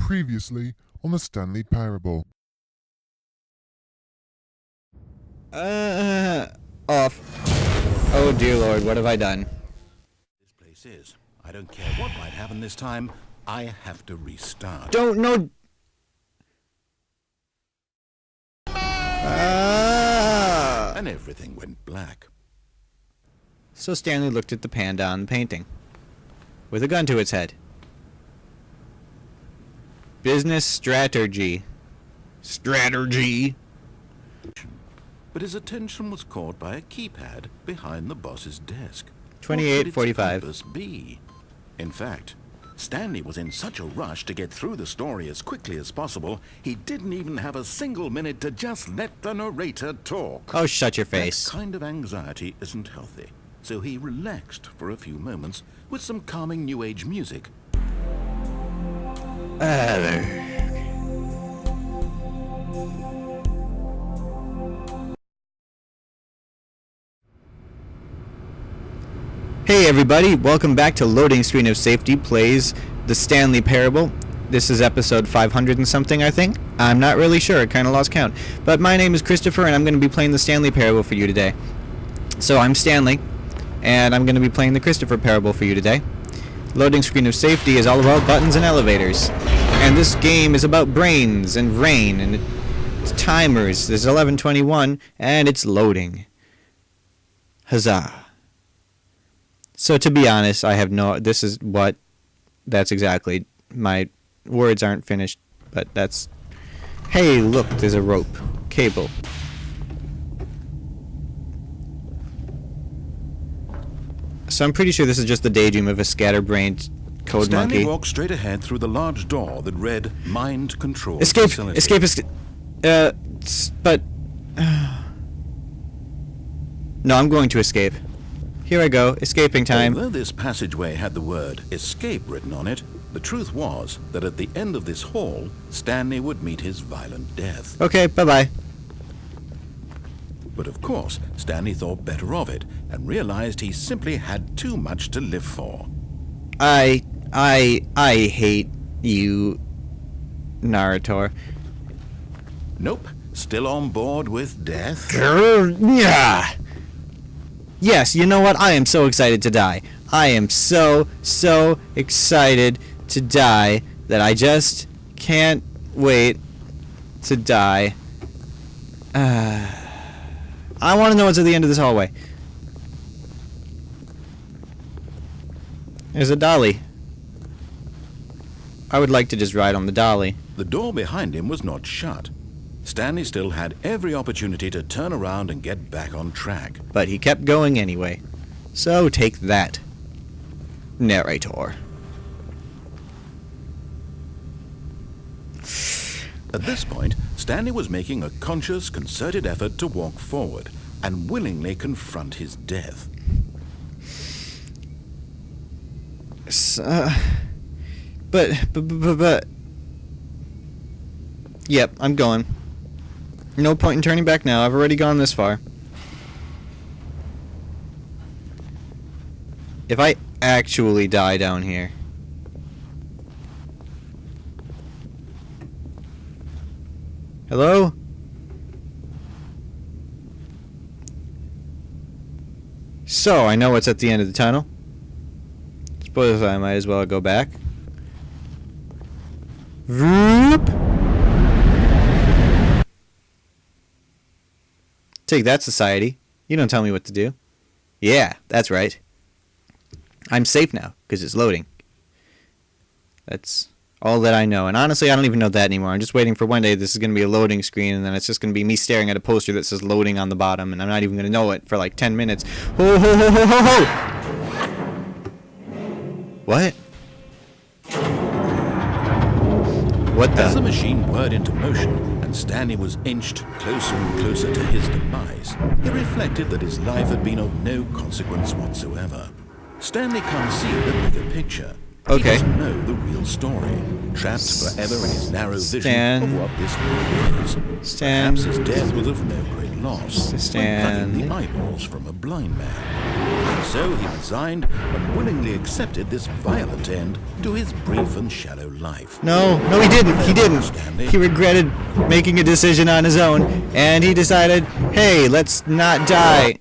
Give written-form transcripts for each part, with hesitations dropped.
Previously on the Stanley Parable. Off. Oh dear Lord, what have I done? This place is. I don't care what might happen this time. I have to restart. Don't know. And everything went black. So Stanley looked at the panda on the painting, with a gun to its head. Business strategy. Strategy. But his attention was caught by a keypad behind the boss's desk. 2845. What could its purpose be? In fact, Stanley was in such a rush to get through the story as quickly as possible, he didn't even have a single minute to just let the narrator talk. Oh, shut your face. That kind of anxiety isn't healthy, so he relaxed for a few moments with some calming New Age music. Hey everybody, welcome back to Loading Screen of Safety Plays the Stanley Parable. This is episode 500 and something, I think. I'm not really sure, I kind of lost count. But my name is Christopher and I'm going to be playing the Stanley Parable for you today. So I'm Stanley, and I'm going to be playing the Christopher Parable for you today. Loading Screen of Safety is all about buttons and elevators. And this game is about brains and rain and it's timers. There's 11:21 and it's loading. Huzzah. So to be honest, I have no... That's exactly... My words aren't finished, but that's... Hey, look, there's a rope. Cable. So I'm pretty sure this is just the daydream of a scatterbrained code Stanley monkey. walked straight ahead through the large door that read Mind Control Escape! Facility. Escape! But... No, I'm going to escape. Here I go, escaping time. Although this passageway had the word escape written on it, the truth was that at the end of this hall, Stanley would meet his violent death. Okay, bye-bye. But of course, Stanley thought better of it and realized he simply had too much to live for. I hate you, Naruto. Nope, still on board with death. Yeah. Yes, you know what? I am so excited to die. I am so excited to die that I just can't wait to die. I want to know what's at the end of this hallway. There's a dolly. I would like to just ride on the dolly. The door behind him was not shut. Stanley still had every opportunity to turn around and get back on track. But he kept going anyway. So take that, narrator. At this point, Stanley was making a conscious, concerted effort to walk forward and willingly confront his death. But... Yep, I'm going. No point in turning back now. I've already gone this far. If I actually die down here... Hello? So, I know what's at the end of the tunnel. Suppose I might as well go back. Vroop! Take that, society. You don't tell me what to do. Yeah, that's right. I'm safe now, because it's loading. That's all that I know. And honestly, I don't even know that anymore. I'm just waiting for one day this is going to be a loading screen, and then it's just going to be me staring at a poster that says loading on the bottom, and I'm not even going to know it for like 10 minutes. Ho, ho, ho, ho, ho, ho! What? What the? As the machine whirred into motion, and Stanley was inched closer and closer to his demise, he reflected that his life had been of no consequence whatsoever. Stanley can't see the bigger picture. Okay. He doesn't know the real story, trapped forever in his narrow vision of what this world is. Perhaps his death was of no great loss, like plucking the eyeballs from a blind man. So he resigned and willingly accepted this violent end to his brief and shallow life. No, he didn't. He didn't. Stanley. He regretted making a decision on his own, and he decided, hey, let's not die.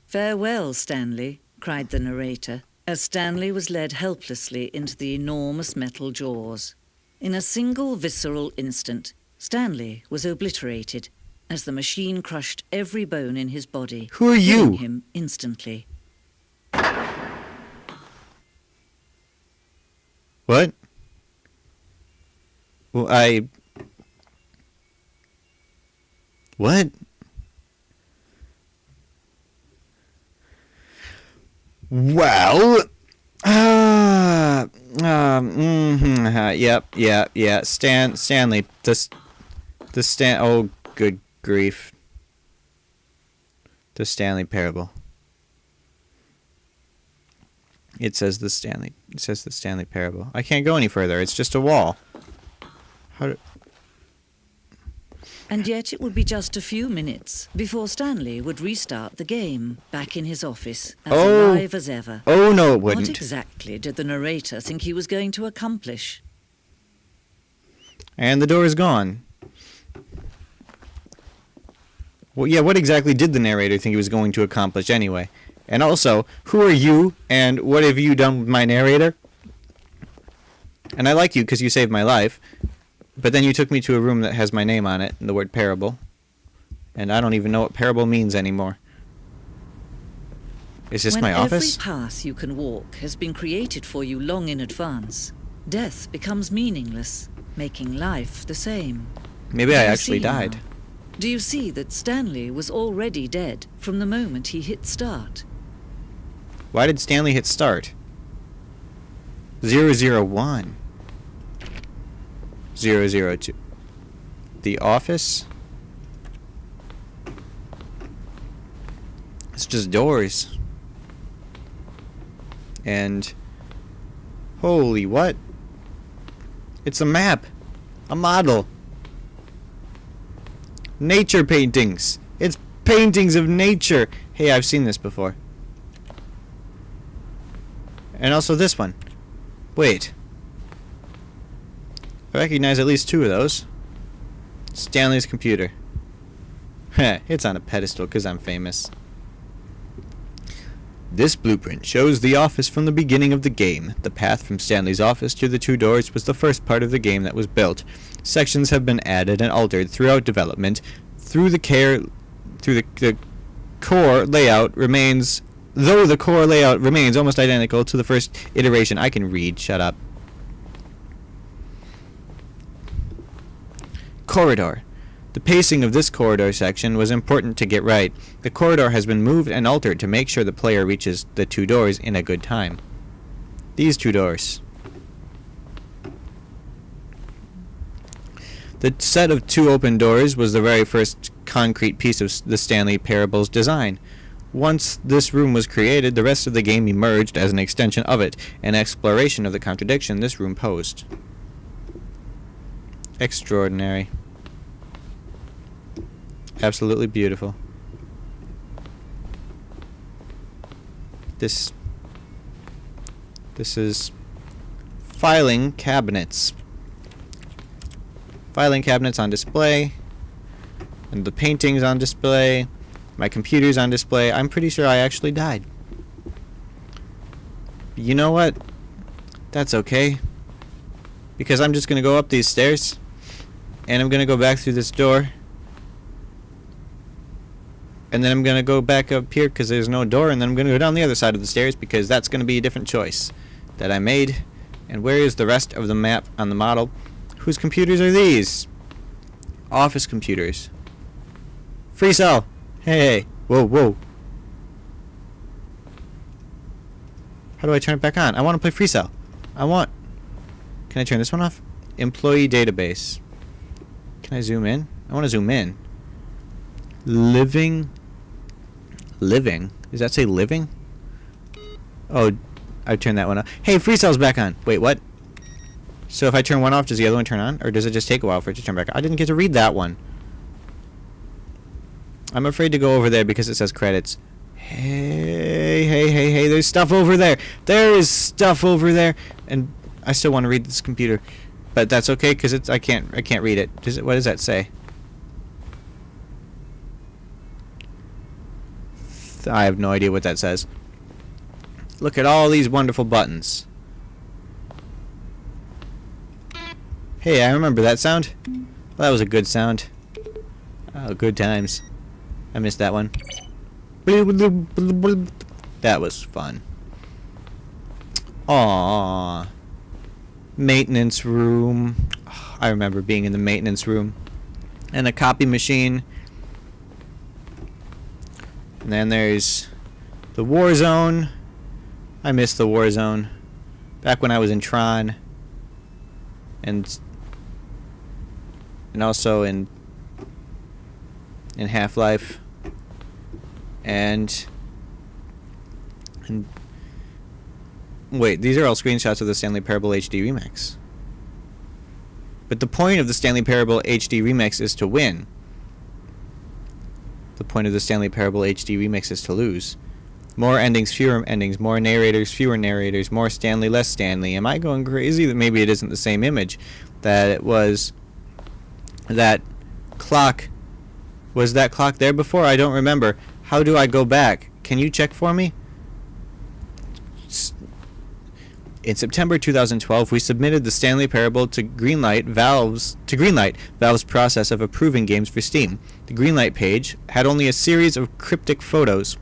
"Farewell, Stanley," cried the narrator, as Stanley was led helplessly into the enormous metal jaws. In a single visceral instant, Stanley was obliterated, as the machine crushed every bone in his body, Who are you? killing him instantly. What? Well, What? Well, yeah. Stanley, oh, good grief. The Stanley Parable. It says the Stanley Parable. I can't go any further. It's just a wall. And yet it would be just a few minutes before Stanley would restart the game, back in his office, as alive as ever. Oh, no, it wouldn't. What exactly did the narrator think he was going to accomplish? And the door is gone. Well, yeah, what exactly did the narrator think he was going to accomplish anyway? And also, who are you, and what have you done with my narrator? And I like you because you saved my life, but then you took me to a room that has my name on it, and the word parable. And I don't even know what parable means anymore. Is this my office? When every path you can walk has been created for you long in advance, death becomes meaningless, making life the same. Maybe I actually died. Do you see that Stanley was already dead from the moment he hit start? Why did Stanley hit start? 001. 002. The office? It's just doors. And... holy what? It's a map. A model. Nature paintings. It's paintings of nature. Hey, I've seen this before. And also this one. Wait. I recognize at least two of those. Stanley's computer. Heh, it's on a pedestal because I'm famous. This blueprint shows the office from the beginning of the game. The path from Stanley's office to the two doors was the first part of the game that was built. Sections have been added and altered throughout development. Though the core layout remains almost identical to the first iteration. I can read, shut up. Corridor. The pacing of this corridor section was important to get right. The corridor has been moved and altered to make sure the player reaches the two doors in a good time. These two doors. The set of two open doors was the very first concrete piece of the Stanley Parable's design. Once this room was created, the rest of the game emerged as an extension of it, an exploration of the contradiction this room posed. Extraordinary. Absolutely beautiful. This is filing cabinets. Filing cabinets on display, and the paintings on display, my computer's on display. I'm pretty sure I actually died. You know what? That's okay. Because I'm just going to go up these stairs, and I'm going to go back through this door, and then I'm going to go back up here because there's no door, and then I'm going to go down the other side of the stairs because that's going to be a different choice that I made. And where is the rest of the map on the model? Whose computers are these? Office computers. Free cell. Hey. Whoa. How do I turn it back on? I want to play free cell. Can I turn this one off? Employee database. Can I zoom in? I want to zoom in. Living. Does that say living? Oh, I turned that one off. Hey, free cell's back on. Wait, what? So if I turn one off, does the other one turn on? Or does it just take a while for it to turn back on? I didn't get to read that one. I'm afraid to go over there because it says credits. Hey, there's stuff over there. There is stuff over there. And I still want to read this computer. But that's okay, because I can't read it. What does that say? I have no idea what that says. Look at all these wonderful buttons. Hey, I remember that sound. Well, that was a good sound. Oh, good times. I missed that one. That was fun. Aww. Maintenance room. I remember being in the maintenance room. And a copy machine. And then there's the war zone. I miss the war zone. Back when I was in Tron. And also in Half-Life. And wait, these are all screenshots of the Stanley Parable HD Remix. But the point of the Stanley Parable HD Remix is to win. The point of the Stanley Parable HD Remix is to lose. More endings, fewer endings. More narrators, fewer narrators. More Stanley, less Stanley. Am I going crazy that maybe it isn't the same image? That it was... That clock... Was that clock there before? I don't remember. How do I go back? Can you check for me? In September 2012, we submitted the Stanley Parable to Greenlight Valve's process of approving games for Steam. The Greenlight page had only a series of cryptic photos,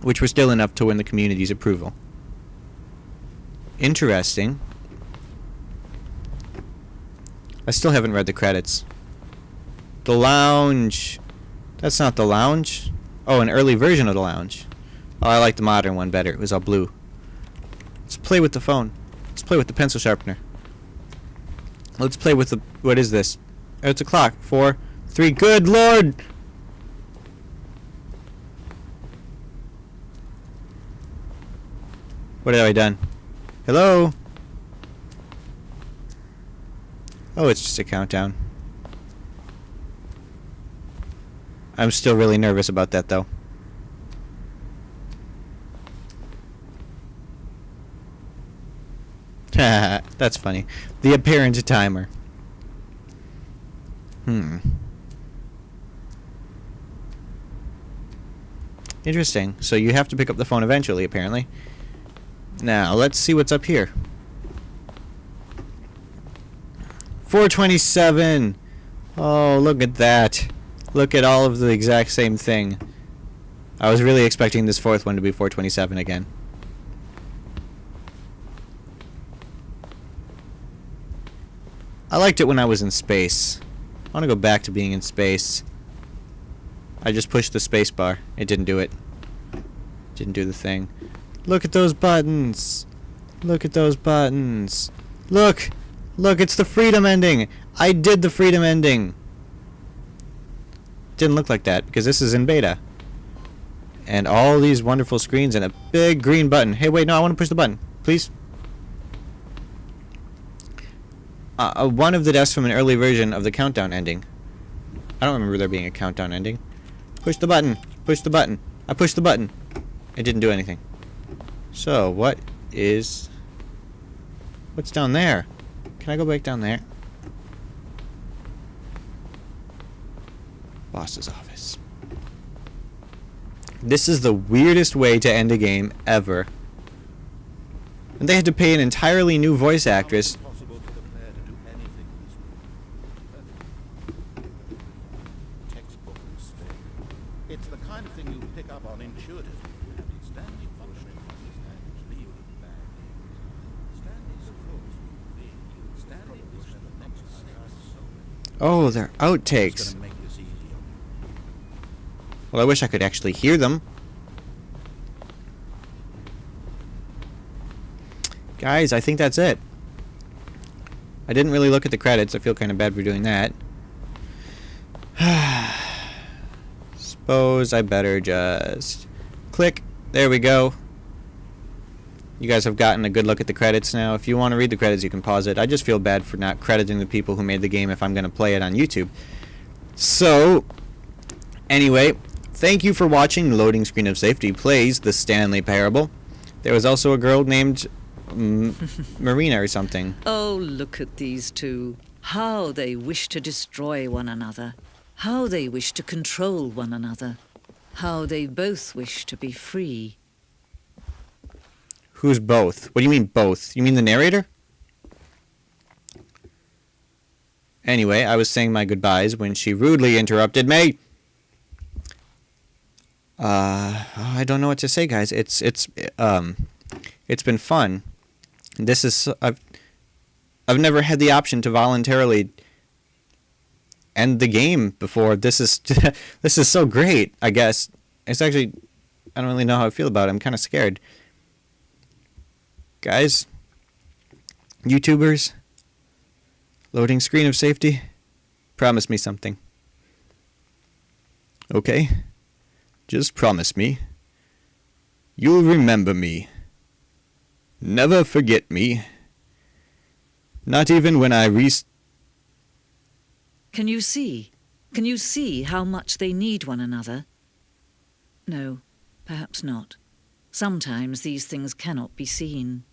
which were still enough to win the community's approval. Interesting. I still haven't read the credits. The lounge. That's not the lounge. Oh, an early version of the lounge. Oh, I like the modern one better. It was all blue. Let's play with the phone. Let's play with the pencil sharpener. Let's play with the... What is this? Oh, it's a clock. 4, 3. Good Lord! What have I done? Hello? Oh, it's just a countdown. I'm still really nervous about that, though. That's funny. The apparent timer. Interesting. So you have to pick up the phone eventually, apparently. Now, let's see what's up here. 427! Oh, look at that. Look at all of the exact same thing. I was really expecting this fourth one to be 427 again. I liked it when I was in space. I want to go back to being in space. I just pushed the space bar. It didn't do it. Didn't do the thing. Look at those buttons. Look at those buttons. Look! Look, it's the freedom ending! I did the freedom ending! Didn't look like that, because this is in beta. And all these wonderful screens and a big green button. Hey, wait, no, I want to push the button. Please? One of the deaths from an early version of the countdown ending. I don't remember there being a countdown ending. Push the button. Push the button. I pushed the button. It didn't do anything. So, what's down there? Can I go back down there? Boss's office. This is the weirdest way to end a game ever. And they had to pay an entirely new voice actress. It's the kind of thing you pick up on intuitively. Stanley function Stanley will spend the next 6. Oh, they're outtakes. Well, I wish I could actually hear them. Guys, I think that's it. I didn't really look at the credits. I feel kind of bad for doing that. Suppose I better just click. There we go. You guys have gotten a good look at the credits now. If you want to read the credits, you can pause it. I just feel bad for not crediting the people who made the game if I'm going to play it on YouTube. So, anyway, Thank you for watching Loading Screen of Safety plays The Stanley Parable. There was also a girl named Marina or something. Oh, look at these two. How they wish to destroy one another. How they wish to control one another. How they both wish to be free. Who's both? What do you mean both? You mean the narrator? Anyway, I was saying my goodbyes when she rudely interrupted me. I don't know what to say, guys. It's been fun. This is I've never had the option to voluntarily end the game before. This is this is so great. I guess it's actually I don't really know how I feel about it. I'm kind of scared. Guys, YouTubers, Loading Screen of Safety, promise me something. Okay? Just promise me. You'll remember me. Never forget me. Not even when I Can you see? Can you see how much they need one another? No, perhaps not. Sometimes these things cannot be seen.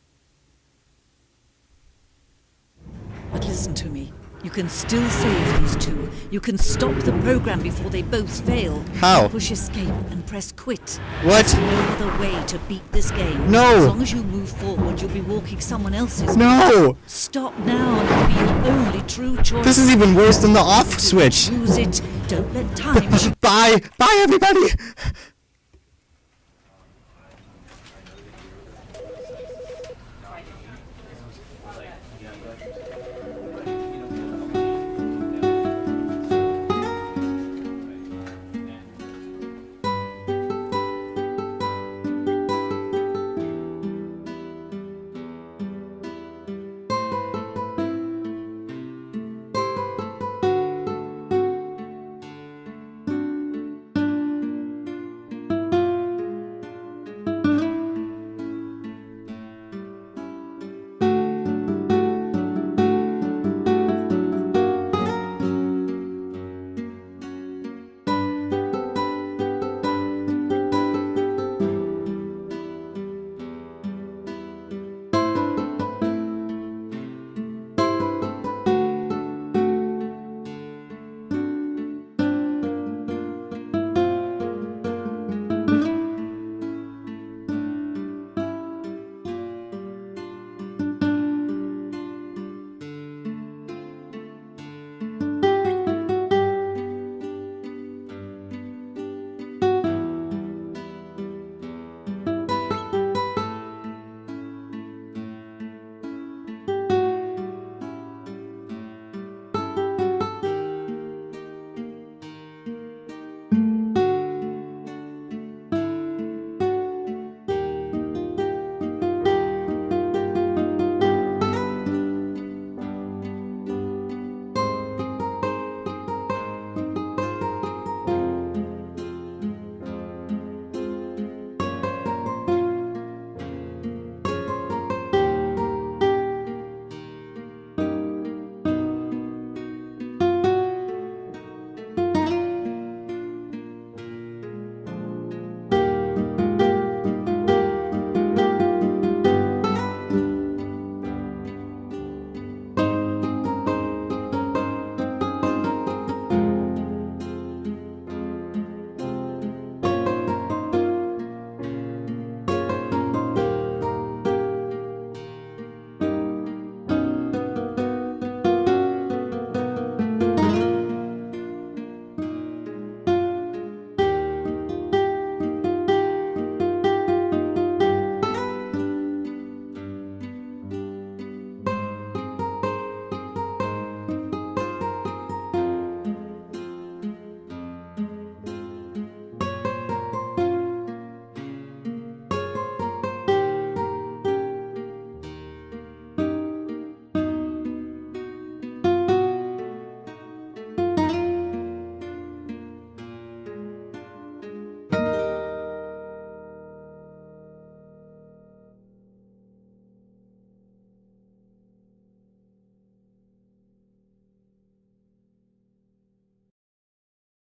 But listen to me. You can still save these two. You can stop the program before they both fail. How? Push escape and press quit. What? There's no other way to beat this game. No. As long as you move forward, you'll be walking someone else's No! path. Stop now and it'll be your only true choice. This is even worse than the off switch. Use it. Don't let time Bye! Bye, everybody!